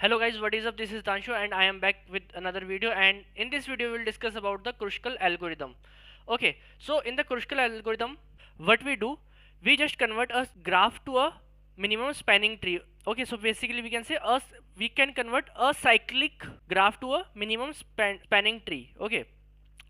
Hello guys, what is up? This is Tanshu and I am back with another video, and in this video we will discuss about the Kruskal algorithm. Okay, so in the Kruskal algorithm, what we do, we just convert a graph to a minimum spanning tree. Okay, so basically we can say we can convert a cyclic graph to a minimum spanning tree. Okay,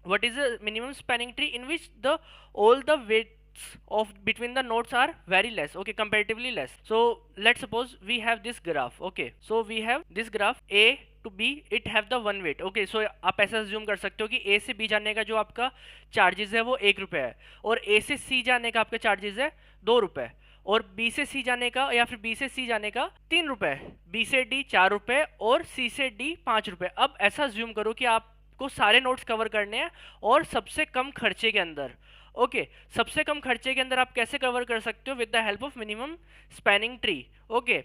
what is a minimum spanning tree? In which the all the weights of between the nodes are very less, okay, comparatively less. So let's suppose we have this graph. Okay, so we have this graph a to b, it have the one weight. Okay, so आप ऐसा assume कर सकते हो कि ए से B जाने का जो आपका चार्जेस है वो 1 रुपये है, और ए से सी जाने का आपका चार्जेस है 2 रुपये, और बी से सी जाने का या फिर बी से सी जाने का 3 रुपये, बी से डी 4 रुपये और सी से डी 5 रुपये. अब ऐसा अज्यूम करो कि आपको सारे नोट्स कवर करने हैं और सबसे कम खर्चे के अंदर. ओके, सबसे कम खर्चे के अंदर आप कैसे कवर कर सकते हो? With the help of minimum spanning tree. Okay,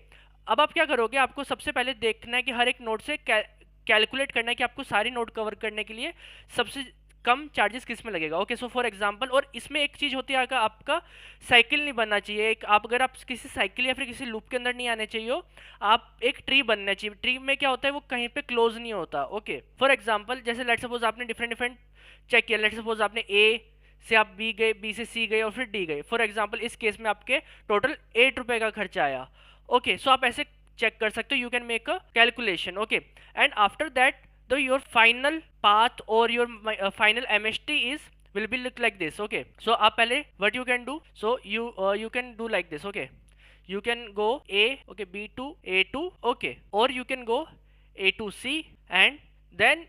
अब आप क्या करोगे? आपको सबसे पहले देखना है कि हर एक नोड से कैलकुलेट करना है कि आपको सारी नोड कवर करने के लिए सबसे कम चार्जेस किस में लगेगा. ओके, सो फॉर एग्जांपल, और इसमें एक चीज़ होती है कि आपका साइकिल नहीं बनना चाहिए. एक आप अगर आप किसी साइकिल या फिर किसी लूप के अंदर नहीं आने चाहिए हो, आप एक ट्री बनना चाहिए. ट्री में क्या होता है, वो कहीं पे क्लोज नहीं होता. ओके, फॉर एग्जांपल, जैसे लेट्स सपोज आपने डिफरेंट डिफरेंट चेक किया. लेट्स सपोज आपने ए से आप बी गए, बी से सी गए और फिर डी गए. फॉर एग्जांपल इस केस में आपके टोटल 8 रुपये का खर्चा आया. ओके, सो आप ऐसे चेक कर सकते हो. You can make a calculation. Okay, and after that the your final path or your final MST is will be look like this. Okay, so आप पहले what you can do, so you can do like this. Okay, you can go A, okay, B to A to, okay, or you can go A to C and then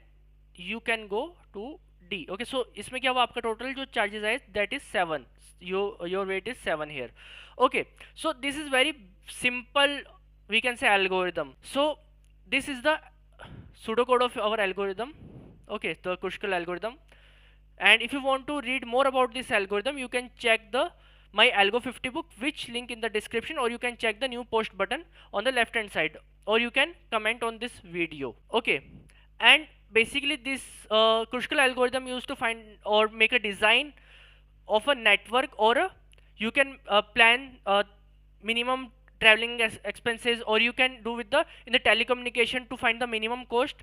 you can go to D. Okay, so इसमें क्या हुआ, आपका total जो charges है that is 7. Your weight is 7 here. Okay, so this is very simple, we can say, algorithm. So this is the pseudocode of our algorithm. Okay, the Kruskal algorithm. And if you want to read more about this algorithm, you can check the my algo 50 book, which link in the description, or you can check the new post button on the left hand side, or you can comment on this video. Okay, and basically this Kruskal algorithm used to find or make a design of a network, or you can plan minimum traveling expenses, or you can do with the in the telecommunication to find the minimum cost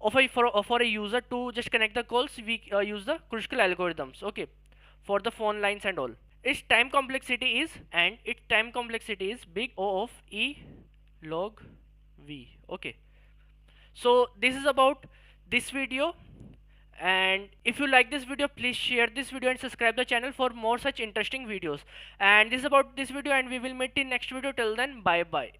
of for a user to just connect the calls. We use the Kruskal algorithms. Okay, for the phone lines and all. Its time complexity is big O of E log V. Okay, so this is about this video, and if you like this video, please share this video and subscribe the channel for more such interesting videos. And this is about this video, and we will meet in next video. Till then, bye bye.